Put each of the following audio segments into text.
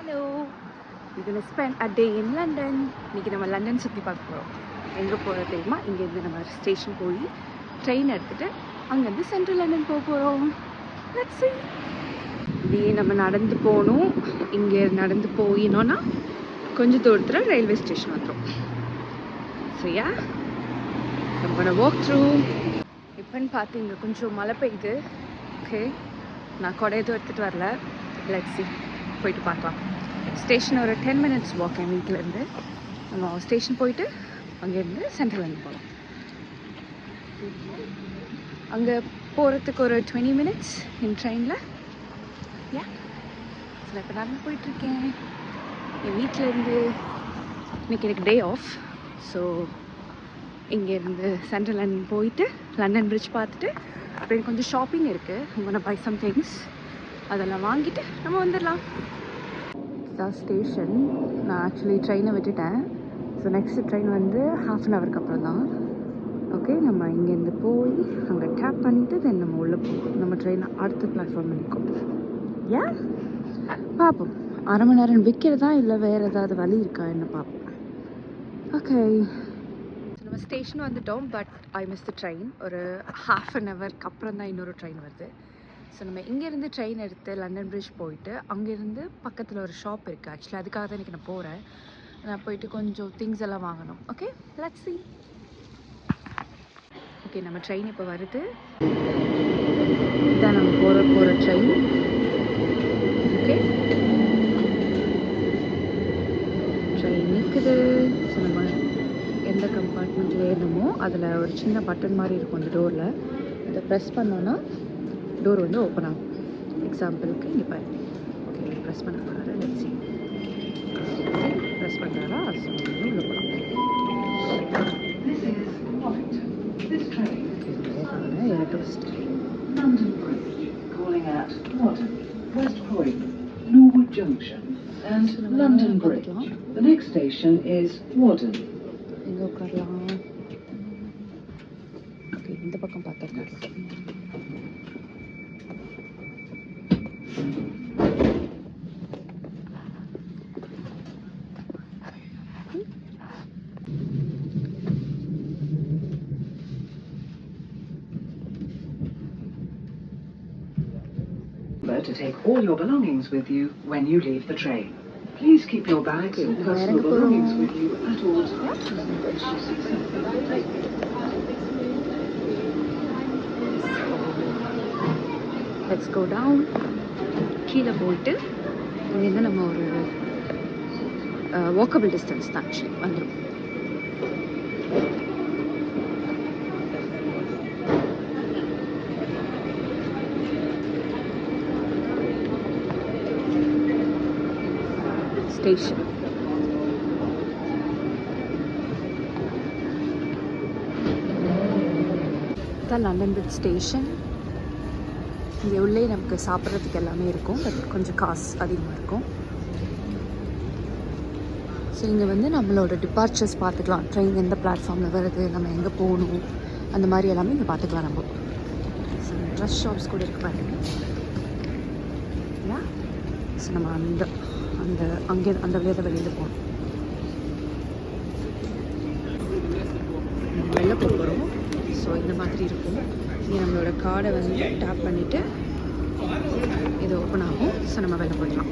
Hello. We're going to spend a day in London. இன்னைக்கு நம்ம London சுற்றி பார்க்க போகிறோம். எங்கே போகிறது தெரியுமா? இங்கேருந்து நம்ம ஸ்டேஷன் போய் ட்ரெயின் எடுத்துகிட்டு அங்கேருந்து சென்ட்ரல் லண்டன் போக போகிறோம். Let's see. இப்படியே நம்ம நடந்து போகணும். இங்கே நடந்து போயினோன்னா கொஞ்சம் தூரத்தில் ரயில்வே ஸ்டேஷன் வந்துடும். So yeah I'm gonna walk through. இப்போன்னு பார்த்து இங்கே கொஞ்சம் மழை பெய்யுது. ஓகே, நான் கொடை எதுவும் எடுத்துகிட்டு வரல. Let's see. போயிட்டு பார்க்கலாம். ஸ்டேஷன் ஒரு 10 minutes வாக் என் வீட்டிலேருந்து. நம்ம ஸ்டேஷன் போயிட்டு அங்கேருந்து சென்ட்ரல் லண்டன் போகலாம். அங்கே போகிறதுக்கு ஒரு 20 minutes என் ட்ரெயினில். யா சில இப்போ நடந்து போயிட்டுருக்கேன் என் வீட்டிலேருந்து. இன்றைக்கி எனக்கு டே ஆஃப். ஸோ இங்கேருந்து சென்ட்ரல் லண்டன் போயிட்டு லண்டன் பிரிட்ஜ் பார்த்துட்டு அப்புறம் கொஞ்சம் ஷாப்பிங் இருக்குது. நம்ம பை சம் திங்ஸ் அதெல்லாம் வாங்கிட்டு நம்ம வந்துடலாம். இதுதான் ஸ்டேஷன். நான் ஆக்சுவலி ட்ரெயினை விட்டுட்டேன். ஸோ நெக்ஸ்ட் ட்ரெயின் வந்து ½ an hour அப்புறம் தான். ஓகே, நம்ம இங்கேருந்து போய் அங்கே டேப் பண்ணிவிட்டு தென் நம்ம உள்ளே போவோம். நம்ம ட்ரெயின் அடுத்த பிளாட்ஃபார்ம் நிற்கும். ஏன் பார்ப்போம். அரை மணி நேரம் விற்கிறதா இல்லை வேறு ஏதாவது வழி இருக்கா என்ன பார்ப்போம். ஓகே, நம்ம ஸ்டேஷன் வந்துட்டோம். But I miss the train. ஒரு ½ an hour அப்புறம் தான் இன்னொரு ட்ரெயின் வருது. ஸோ நம்ம இங்கேருந்து ட்ரெயின் எடுத்து லண்டன் பிரிட்ஜ் போயிட்டு அங்கேருந்து பக்கத்தில் ஒரு ஷாப் இருக்குது. ஆக்சுவலி அதுக்காக தான் இன்றைக்கி நான் போகிறேன். நான் போயிட்டு கொஞ்சம் திங்ஸ் எல்லாம் வாங்கணும். Okay, let's see. ஓகே, நம்ம ட்ரெயின் இப்போ வருது. இதான் நம்ம போகிற ட்ரெயின். ஓகே, ட்ரெயின் நிற்குது. ஸோ நம்ம எந்த கம்பார்ட்மெண்ட் வேணுமோ அதில் ஒரு சின்ன பட்டன் மாதிரி இருக்கும் அந்த டோரில். அதை ப்ரெஸ் பண்ணோன்னா டோர் வந்து ஓப்பன் ஆகும். எக்ஸாம்பிளுக்கு இங்கே பாரு. ஓகே, ப்ரெஸ் பண்ண போகிறாரு. Let's see. ப்ரெஸ் பண்ணுறாரா? ஸோ உள்ள போகலாம். London Bridge, calling at Wadham, West Croydon, Norwood Junction, and London Bridge. The next station is Wadham. எங்கே உட்காரலாம்? ஓகே, இந்த பக்கம் பார்த்தா உட்காரலாம். To take all your belongings with you when you leave the train. Please keep your bags and personal belongings with you at all times. Let's go down. கீழே போயிட்டு இங்கேருந்து நம்ம ஒரு வாக்கபிள் டிஸ்டன்ஸ் தான் ஆக்சுவலி வந்துடும். ஸ்டேஷன் தான் London bridge station. இங்கே உள்ளே நமக்கு சாப்பிட்றதுக்கு எல்லாமே இருக்கும். பட் கொஞ்சம் காசு அதிகமாக இருக்கும். ஸோ இங்கே வந்து நம்மளோட டிபார்ச்சர்ஸ் பார்த்துக்கலாம். ட்ரெயின் எந்த பிளாட்ஃபார்மில் வருது, நம்ம எங்கே போகணும், அந்த மாதிரி எல்லாமே இங்கே பார்த்துக்கலாம் நம்ம. ஸோ ட்ரெஸ் ஷாப்ஸ் கூட இருக்கு பாருங்க. யா ஸோ நம்ம அங்கே அந்த வழியாக வெளியில் போகணும். வெளில போகிறோம். ஸோ இந்த மாதிரி இருக்கும். இங்கே நம்மளோட கார்டை வந்து டேப் பண்ணிவிட்டு இது ஓப்பன் ஆகும். ஸோ நம்ம வெளில போயிடலாம்.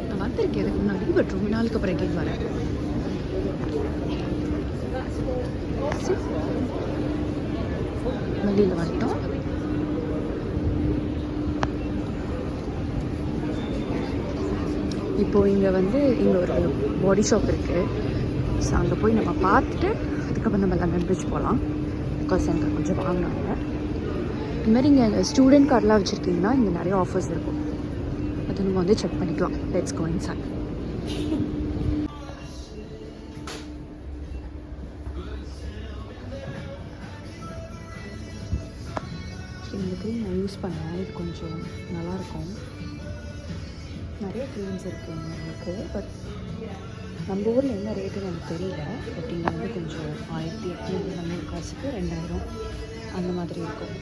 நான் வந்திருக்கேன் இதுக்கு முன்னாடி. பட் ரொம்ப நாளுக்கு அப்புறம் எங்கேயும் வரேன். வெளியில் வந்துட்டோம். இப்போது இங்கே வந்து இங்கே ஒரு பாடி ஷாப் இருக்குது. ஸோ அங்கே போய் நம்ம பார்த்துட்டு அதுக்கப்புறம் நம்ம லண்டன் பிரிட்ஜ் போகலாம். பிகாஸ் எனக்கு கொஞ்சம் வாங்கினாங்க. இதுமாதிரி இங்கே ஸ்டூடெண்ட் கார்டெலாம் வச்சுருக்கீங்கன்னா இங்கே நிறைய ஆஃபர்ஸ் இருக்கும். அது நம்ம வந்து செக் பண்ணிக்கலாம். Let's go inside. இந்த க்ரீம் நான் யூஸ் பண்ணேன். இது கொஞ்சம் நல்லாயிருக்கும். நிறைய க்ரீம்ஸ் இருக்குது உங்களுக்கு. பட் நம்ம ஊரில் என்ன ரேட்டுன்னு எனக்கு தெரியல. பட் இங்கே வந்து கொஞ்சம் 1800 காசுக்கு 2000 அந்த மாதிரி இருக்கும்.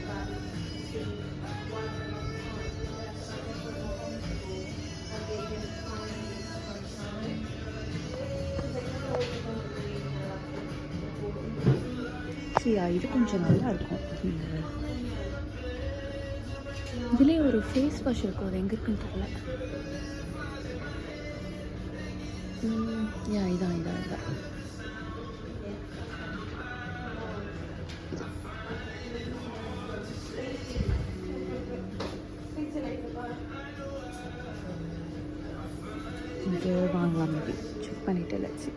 சரியா, இது கொஞ்சம் நல்லா இருக்கும். இதுலேயே ஒரு ஃபேஸ் வாஷ் இருக்கும், அது எங்கே இருக்குன்னு தெரியல. இதான் இது வாங்கலாம், மேபி செக் பண்ணிட்டு லட்சி.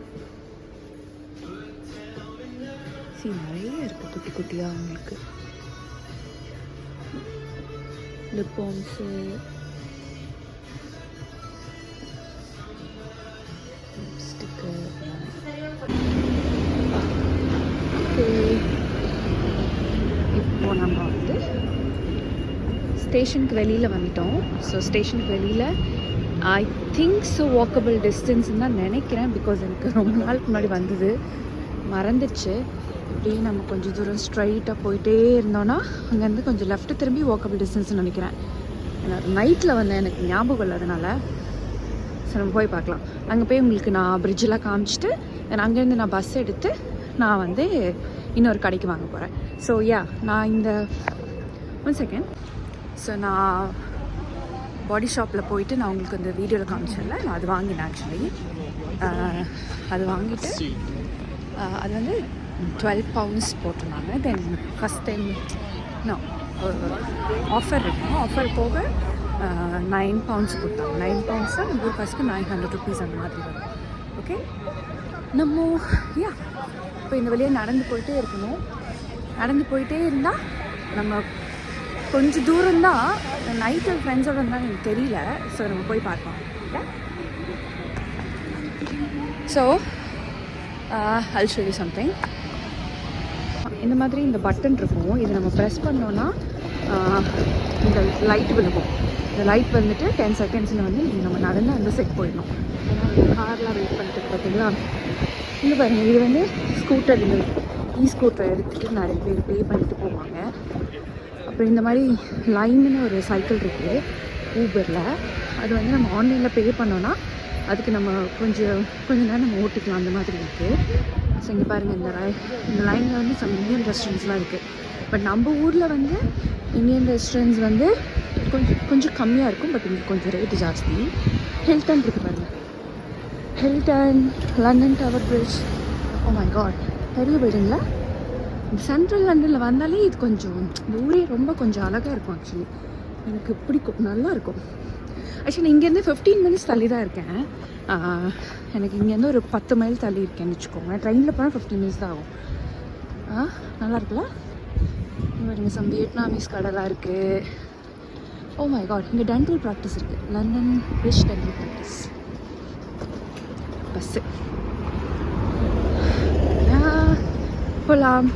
நிறைய இருக்குது குட்டி குட்டியாக அவங்களுக்கு. Lip balms, sticker. இப்போ நம்ம வந்து ஸ்டேஷனுக்கு வெளியில் வந்துட்டோம். ஸோ ஸ்டேஷனுக்கு வெளியில் ஐ திங்க் ஸோ வாக்கபிள் டிஸ்டன்ஸ்ன்னு தான் நினைக்கிறேன். பிகாஸ் எனக்கு ரொம்ப நாளுக்கு முன்னாடி வந்தது மறந்துடுச்சு. இப்படியே நம்ம கொஞ்சம் தூரம் ஸ்ட்ரைட்டாக போயிட்டே இருந்தோன்னா அங்கேருந்து கொஞ்சம் லெஃப்ட்டு திரும்பி வாக்கபிள் டிஸ்டன்ஸ்னு நினைக்கிறேன். ஏன்னா நைட்டில் வந்து எனக்கு ஞாபகம் இல்லாதனால. ஸோ நம்ம போய் பார்க்கலாம். அங்கே போய் உங்களுக்கு நான் பிரிட்ஜெலாம் காமிச்சிட்டு அங்கேருந்து நான் பஸ் எடுத்து நான் வந்து இன்னொரு கடைக்கு வாங்க போகிறேன். ஸோ நான் இந்த 1 செகண்ட். ஸோ நான் பாடி ஷாப்பில் போயிட்டு நான் உங்களுக்கு அந்த வீடியோவில் காமிச்சேன்ல, நான் அது வாங்கினேன் ஆக்சுவலி. அது வாங்கிட்டு அது வந்து 12 pounds போட்டிருந்தாங்க. தென் ஃபஸ்ட் டைம் ஆஃபர் இருக்கும். ஆஃபர் போக 9 pounds கொடுத்தாங்க. 9 pounds தான் நம்ம ஃபஸ்ட்டு 900 rupees அந்த மாதிரி வரும். ஓகே, நம்ம இப்போ இந்த வழியாக நடந்து போயிட்டே இருக்கணும். நடந்து போயிட்டே இருந்தால் நம்ம கொஞ்சம் தூரம்தான். நைட்டு ஃப்ரெண்ட்ஸோடு இருந்தால் எனக்கு தெரியல. ஸோ நம்ம போய் பார்க்கலாம். Okay, so I'll show you something. இந்த மாதிரி இந்த பட்டன் இருக்கும். இதை நம்ம ப்ரெஸ் பண்ணோன்னா இந்த லைட் விழுகும். இந்த லைட் வந்துட்டு 10 secondsல வந்து நம்ம நடந்து அந்த செட் போயிடணும். ஏன்னா கார்லாம் வெயிட் பண்ணிட்டு பார்த்தீங்களா, இங்கே பாருங்கள். இது வந்து ஸ்கூட்டர், ஸ்கூட்டரை எடுத்துகிட்டு நிறைய பேர் பே பண்ணிட்டு போவாங்க. அப்புறம் இந்த மாதிரி லைன்னு ஒரு சைக்கிள் இருக்குது ஊபரில். அது வந்து நம்ம ஆன்லைனில் பே பண்ணோன்னா அதுக்கு நம்ம கொஞ்சம் நேரம் நம்ம ஓட்டிக்கலாம். அந்த மாதிரி இருக்குது. ஸோ இங்கே பாருங்கள், இந்த லைனில் வந்து சம் இந்தியன் ரெஸ்டாரண்ட்ஸ்லாம் இருக்குது. பட் நம்ம ஊரில் வந்து இந்தியன் ரெஸ்டாரண்ட்ஸ் வந்து கொஞ்சம் கம்மியாக இருக்கும். பட் இங்கே கொஞ்சம் ரேட்டு ஜாஸ்தி. ஹில்டன் இருக்குது பாருங்கள், Hilton, London Tower Bridge. Oh my God, பெரிய பில்டிங்கில். இந்த சென்ட்ரல் லண்டனில் வந்தாலே இது கொஞ்சம் இந்த ஊரே ரொம்ப கொஞ்சம் அழகாக இருக்கும். ஆக்சுவலி எனக்கு பிடிக்கும், நல்லாயிருக்கும். ஆக்சுவலி இங்கேருந்து 15 minutes தள்ளி தான் இருக்கேன். எனக்கு இங்கேருந்து ஒரு 10 மைல் தள்ளி இருக்கேன்னு வச்சுக்கோங்க. ட்ரெயினில் போனால் 15 minutes தான் ஆகும். நல்லா இருக்குல்ல? இங்கே சம் வியட்நாமீஸ் கடைலாம் இருக்குது. ஓ மை காட், இங்கே டென்டல் ப்ராக்டிஸ் இருக்குது. London Bridge dental practice bus போகலாம்.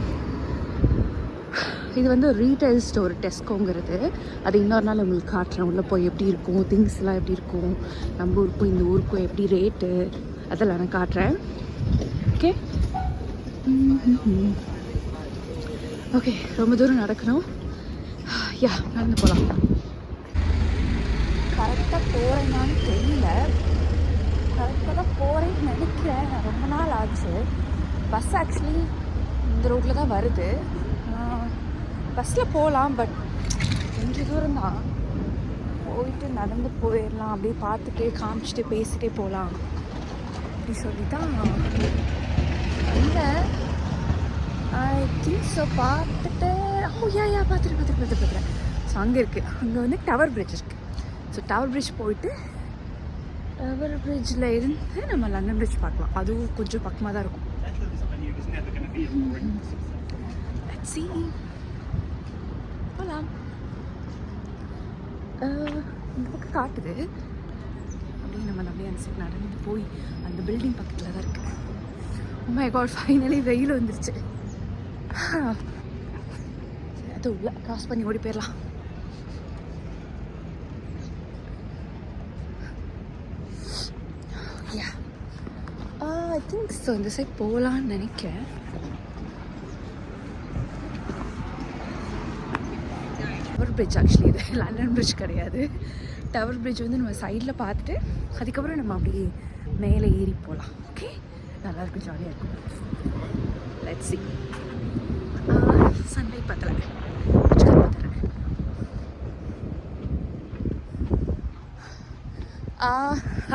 இது வந்து ஒரு ரீட்டைல் ஸ்டோர், டெஸ்கோங்கிறது. அது இன்னொரு நாள் உங்களுக்கு காட்டுறேன். உள்ளே போய் எப்படி இருக்கும், திங்ஸ்லாம் எப்படி இருக்கும், நம்ம ஊருக்கும் இந்த ஊருக்கும் எப்படி ரேட்டு, அதெல்லாம் நான் காட்டுறேன். ஓகே ஓகே, ரொம்ப தூரம் நடக்கணும். நடந்து போகலாம். கரெக்டாக போகிறேன்னான்னு தெரியல. கரெக்டாக தான் போகிறேன்னு நினைக்கிறேன். நான் ரொம்ப நாள் ஆச்சு. பஸ் ஆக்சுவலி இந்த ரோட்டில் தான் வருது. பஸ்ஸில் போகலாம், பட் கொஞ்சம் தூரம் தான். போயிட்டு நடந்து போயிடலாம். அப்படியே பார்த்துட்டு காமிச்சிட்டு பேசிட்டே போகலாம் அப்படி சொல்லி தான் இல்லை. I think so. பார்த்துட்டு பார்த்துட்டு ஸோ அங்கே இருக்குது. அங்கே வந்து டவர் பிரிட்ஜ் இருக்குது. ஸோ டவர் பிரிட்ஜ் போயிட்டு டவர் பிரிட்ஜில் இருந்து நம்ம லண்டன் பிரிட்ஜ் பார்க்கலாம். அதுவும் கொஞ்சம் பக்கமாக தான் இருக்கும். போகலாம். இந்த பக்கம் காட்டுது. அப்படியே நம்ம அப்படியே அந்த சைடு நடந்து போய் அந்த பில்டிங் பக்கத்தில் தான் இருக்குது. ஓ மை காட், ஃபைனலி வெயில் வந்துருச்சு. அது உள்ள கிராஸ் பண்ணி ஓடி போயிடலாம். I think so. இந்த சைட் போகலான்னு நினைக்கிறேன். டவர் பிரிட்ஜ் ஆக்சுவலி இது லண்டன் பிரிட்ஜ் கிடையாது. டவர் பிரிட்ஜ் வந்து நம்ம சைடில் பார்த்துட்டு அதுக்கப்புறம் நம்ம அப்படியே மேலே ஏறி போகலாம். ஓகே, நல்லாயிருக்கும், ஜாலியாக இருக்கும். Let's see. சன்லைட் பத்தலை,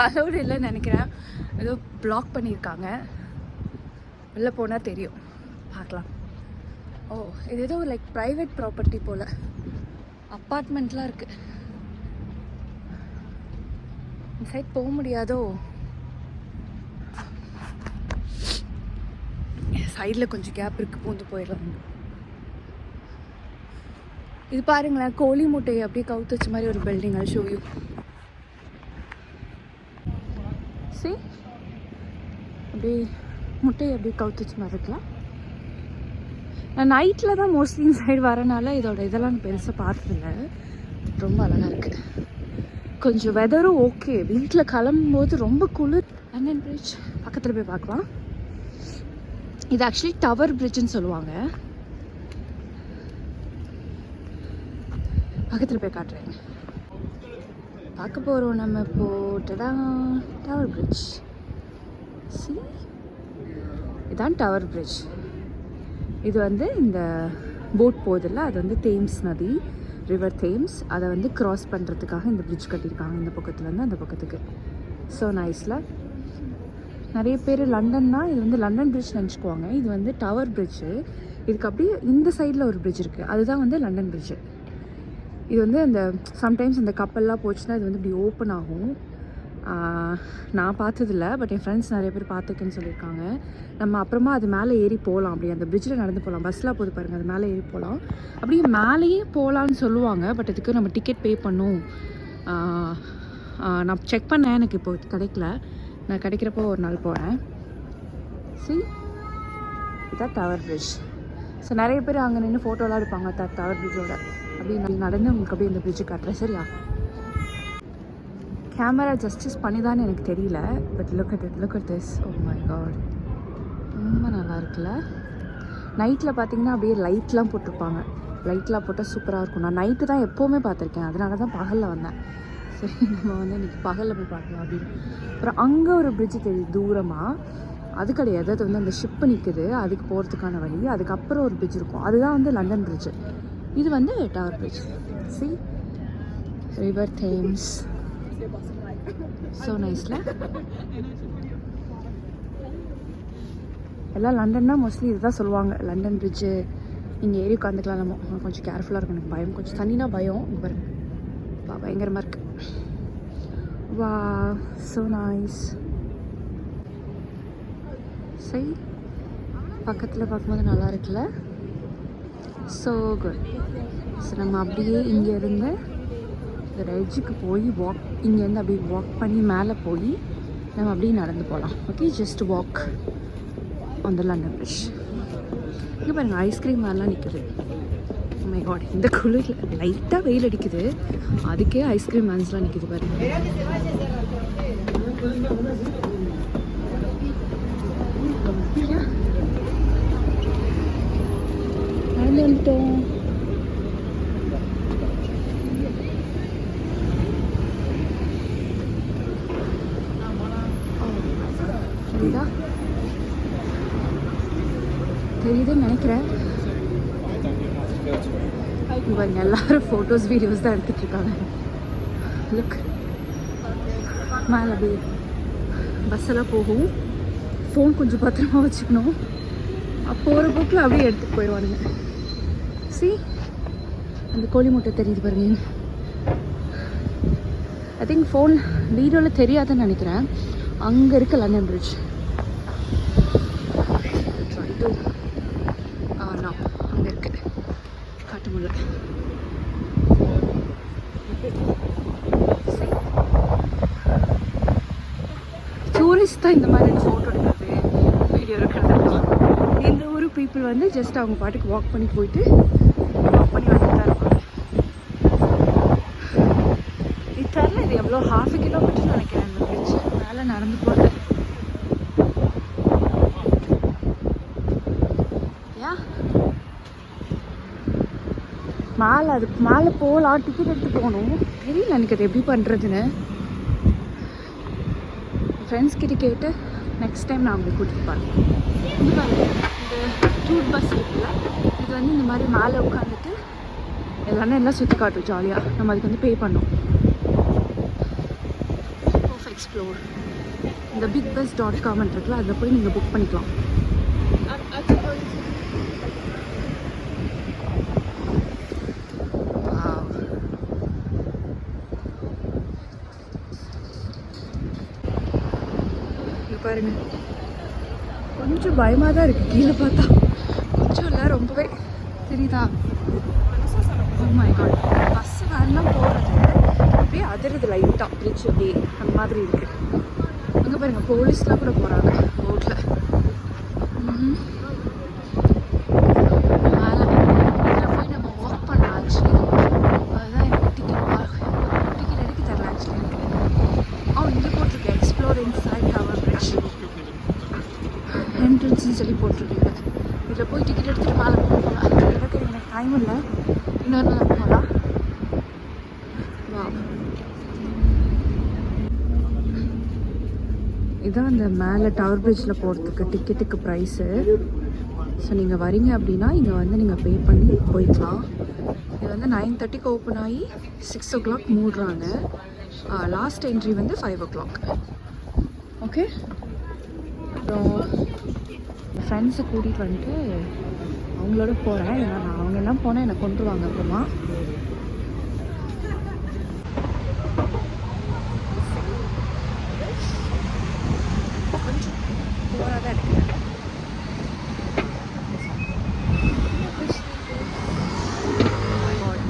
அலோடு இல்லைன்னு நினைக்கிறேன். ஏதோ பிளாக் பண்ணியிருக்காங்க. வெளில போனால் தெரியும், பார்க்கலாம். ஓ, இது ஏதோ லைக் ப்ரைவேட் ப்ராப்பர்ட்டி போல், அப்பார்ட்மெண்ட்லாம் இருக்குது. இந்த சைட் போக முடியாதோ. சைடில் கொஞ்சம் கேப் இருக்குது, பூந்து போயிடலாம். இது பாருங்களேன், கோழி முட்டையை அப்படியே கவுத்து வச்ச மாதிரி ஒரு building. I'll show you. See, அப்படியே முட்டையை அப்படியே கவுத்து வச்ச மாதிரி இருக்கலாம். நான் நைட்டில் தான் மோஸ்ட்லி இந்த சைடு வரனால இதோட இதெல்லாம் பெருசாக பார்த்ததில்ல. ரொம்ப அழகாக இருக்குது. கொஞ்சம் வெதரும் ஓகே. வீட்டில் கிளம்பும்போது ரொம்ப குளிர். லண்டன் பிரிட்ஜ் பக்கத்தில் போய் பார்க்கலாம். இது ஆக்சுவலி டவர் பிரிட்ஜுன்னு சொல்லுவாங்க. பக்கத்தில் போய் காட்டுறேன். பார்க்க போகிறோம் நம்ம இப்போ. Tower bridge. சி, இதுதான் டவர் பிரிட்ஜ். இது வந்து இந்த போட் போதில்ல, அது வந்து தேம்ஸ் நதி, ரிவர் தேம்ஸ். அதை வந்து க்ராஸ் பண்ணுறதுக்காக இந்த பிரிட்ஜ் கட்டியிருக்காங்க, இந்த பக்கத்துலேருந்து அந்த பக்கத்துக்கு. ஸோ நைஸில் நிறைய பேர் லண்டன்னா இது வந்து லண்டன் பிரிட்ஜ் நினச்சிக்குவாங்க. இது வந்து டவர் பிரிட்ஜு. இதுக்கு அப்படியே இந்த சைடில் ஒரு பிரிட்ஜ் இருக்குது, அதுதான் வந்து லண்டன் பிரிட்ஜு. இது வந்து அந்த சம்டைம்ஸ் இந்த கப்பல்லாம் போச்சுன்னா இது வந்து இப்படி ஓப்பன் ஆகும். நான் பார்த்ததில்ல, பட் என் ஃப்ரெண்ட்ஸ் நிறைய பேர் பார்த்துருக்கேன்னு சொல்லியிருக்காங்க. நம்ம அப்புறமா அது மேலே ஏறி போகலாம். அப்படி அந்த பிரிட்ஜில் நடந்து போகலாம். பஸ்லாம் போது பாருங்கள், அது மேலே ஏறி போகலாம். அப்படியே மேலேயே போகலான்னு சொல்லுவாங்க. பட் அதுக்கு நம்ம டிக்கெட் பே பண்ணும். நான் செக் பண்ணேன், எனக்கு இப்போ கிடைக்கல. நான் கிடைக்கிறப்போ ஒரு நாள் போகிறேன். சி, இதான் டவர் பிரிட்ஜ். ஸோ நிறைய பேர் அங்கே நின்று ஃபோட்டோலாம் எடுப்பாங்க டவர் பிரிட்ஜோட. அப்படி நடந்து உங்களுக்கு அப்படியே இந்த பிரிட்ஜு காட்டுறேன், சரியா? கேமரா ஜஸ்டிஸ் பண்ணி தான் எனக்கு தெரியல. But look at this. Oh my God, ரொம்ப நல்லா இருக்குல்ல. நைட்டில் பார்த்தீங்கன்னா அப்படியே லைட்லாம் போட்டிருப்பாங்க. லைட்லாம் போட்டால் சூப்பராக இருக்கும். நான் நைட்டு தான் எப்போவுமே பார்த்துருக்கேன், அதனால தான் பகலில் வந்தேன். சரி, நம்ம வந்து இன்றைக்கி பகலில் போய் பார்க்கலாம் அப்படின்னு. அப்புறம் அங்கே ஒரு பிரிட்ஜு தெரியுது தூரமாக. அது கிடையாது, அது வந்து அந்த ஷிப்பு நிற்குது, அதுக்கு போகிறதுக்கான வழி. அதுக்கப்புறம் ஒரு பிரிட்ஜ் இருக்கும், அதுதான் வந்து லண்டன் பிரிட்ஜு. இது வந்து tower bridge. See, river Thames. So நைஸில் எல்லாம் லண்டன்னா மோஸ்ட்லி இதுதான் சொல்லுவாங்க, லண்டன் பிரிட்ஜு. இங்கே ஏறி உட்காந்துக்கலாம். நம்ம கொஞ்சம் கேர்ஃபுல்லாக இருக்கும். எனக்கு பயம், கொஞ்சம் தண்ணினா பயம். இங்கே பாருங்க, பயங்கரமாக இருக்குது. வா, ஸோ நைஸ். சரி, பக்கத்தில் பார்க்கும்போது நல்லா இருக்குல்ல. So good. ஸோ நம்ம அப்படியே இங்கேருந்து இந்த எட்ஜுக்கு போய் இங்கேருந்து அப்படியே வாக் பண்ணி மேலே போய் நம்ம அப்படியே நடந்து போகலாம். Okay, just walk on the London Bridge. இங்கே பாருங்கள், ஐஸ்கிரீம் மாதிரிலாம் நிற்குது. ஓ மை காட், இந்த குளிரில் லைட்டாக வெயில் அடிக்குது, அதுக்கே ஐஸ்கிரீம் மேன்ஸ்லாம் நிற்குது பாருங்கள். நடந்து வந்துட்டோம். தெரியுதுன்னு நினைக்கிறேன். இவங்க எல்லாரும் ஃபோட்டோஸ் வீடியோஸ் தான் எடுத்துகிட்டு இருக்காங்க. லுக், மேலே அப்படியே பஸ் எல்லாம் போகும். ஃபோன் கொஞ்சம் பத்திரமா வச்சுக்கணும். போகிற போக்கில் அப்படியே எடுத்துகிட்டு போயிடுவானுங்க. சி, அந்த கோழி முட்டை தெரியுது பாருங்க. ஐ திங்க் ஃபோன் வீடியோவில் தெரியாதுன்னு நினைக்கிறேன். அங்கே இருக்க லண்டன் பிரிட்ஜ். அங்கே இருக்கு, காட்ட முடியல. டூரிஸ்ட் தான் இந்த மாதிரி ஃபோட்டோ எடுக்கிறது, வீடியோ எடுக்கிறது. இந்த ஊர் பீப்புள் வந்து ஜஸ்ட் அவங்க பாட்டுக்கு வாக் பண்ணி போயிட்டு வாக் பண்ணி வந்துட்டு தான் இருப்பாங்க. இது தெரியல, இது எவ்வளோ 1/2 கிலோமீட்டர் நினைக்கிறேன் இந்த பிரிட்ஜ் மேலே நடந்து போகிறது. மேலே அதுக்கு மேலே போகலாம், டிக்கெட் எடுத்து போகணும். தெரியல எனக்கு அது எப்படி பண்ணுறதுன்னு. ஃப்ரெண்ட்ஸ் கிட்ட கேட்டு நெக்ஸ்ட் டைம் நான் உங்களுக்கு கூட்டிகிட்டு போகிறேன். இது பாருங்க, இந்த டூர் பஸ் இருக்குல்ல, இது வந்து இந்த மாதிரி மேலே உட்காந்துட்டு எல்லாம் சுற்றி காட்டும் ஜாலியாக. நம்ம அதுக்கு வந்து பே பண்ணோம். ஆஃப் எக்ஸ்ப்ளோர் இந்த bigbus.com இருக்குல்ல, அதில் போய் நீங்கள் புக் பண்ணிக்கலாம். பாருங்க, கொஞ்சம் பயமாக தான் இருக்குது கீழே பார்த்தா. கொஞ்சம் இல்லை, ரொம்பவே தெரியுதா? Oh my god, பஸ் வேன்லாம் போகிறது அப்படியே அதிருது லைட்டாக, பிரிட்ஜ் அப்படியே அந்த மாதிரி இருக்குது. அங்கே பாருங்கள், போலீஸ்லாம் கூட போகிறாங்க ரோட்டில். மேலே இதில் போய் நம்ம வாக் பண்ணலாம். ஆக்சுவலி அதுதான் எனக்கு டிக்கெட் எடுக்க தரல. ஆக்சுவலி எனக்கு இங்கே போட்டிருக்கு எக்ஸ்ப்ளோர் இன்சைட் டவர் பிரிட்ஜ் என்ட்ரன்ஸ்னு சொல்லி போட்டிருக்கீங்க. இதில் போய் டிக்கெட் எடுத்துகிட்டு மேலே போகலாம். எனக்கு டைம் இல்லை, இன்னொரு நாள் போகலாம். வா, இதான் அந்த மேலே டவர் பிரிட்ஜில் போகிறதுக்கு டிக்கெட்டுக்கு ப்ரைஸு. ஸோ நீங்கள் வரீங்க அப்படின்னா இங்கே வந்து நீங்கள் பே பண்ணி போய்க்கலாம். இது வந்து 9:30க்கு ஓப்பன் ஆகி 6 o'clock மூடுறாங்க. லாஸ்ட் என்ட்ரி வந்து 5 o'clock. ஓகே, அப்புறம் ஃப்ரெண்ட்ஸை கூட்டிகிட்டு வந்துட்டு அவங்களோட போகிறேன். ஏன்னா நான் அவங்க எல்லாம் போனால் என்னை கொண்டுருவாங்க அப்புறமா. கொஞ்சம் போராக தான் எடுக்கிறேன்.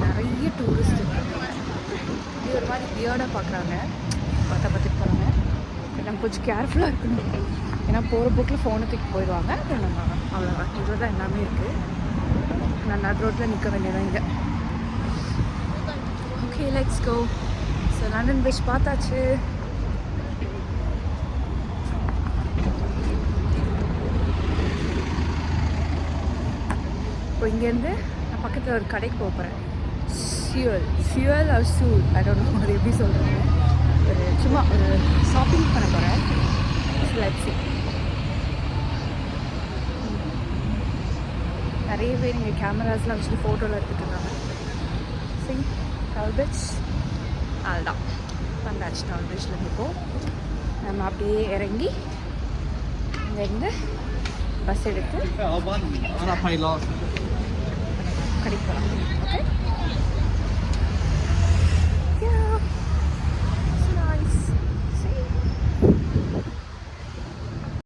நிறைய டூரிஸ்ட் இருக்காங்க. இது ஒரு மாதிரி வியர்டாக பார்க்குறாங்க, பார்த்துட்டு போகிறாங்க. நம்ம கொஞ்சம் கேர்ஃபுல்லாக இருக்கணும். ஏன்னா போகிற போக்கில் ஃபோனை தூக்கி போயிடுவாங்க. அப்புறம் நம்ம அவ்வளோதான். இதில் தான் எல்லாமே இருக்குது. நான் நடு ரோட்டில் நிற்க வேண்டியதான் இங்கே. Okay, let's go. So London bridge பார்த்தாச்சு. இப்போ இங்கேருந்து நான் பக்கத்தில் ஒரு கடைக்கு போக போகிறேன். ஃபியூவல் ஆர் சூல், ஐ டோன்ட் நோ அது எப்படி சொல்கிறது. சும்மா ஒரு ஷாப்பிங் பண்ண போகிறேன். Let's see. நிறைய பேர் இங்கே கேமராஸ்லாம் வச்சுட்டு ஃபோட்டோவில் எடுத்துக்கிறாங்க. சரி, டவர் பிரிட்ஜ் அதுதான் வந்தாச்சு. டவர் பிரிட்ஜில் இப்போ நம்ம அப்படியே இறங்கி இங்கேருந்து பஸ் எடுத்து கடைக்கு போகலாம். ஓகே.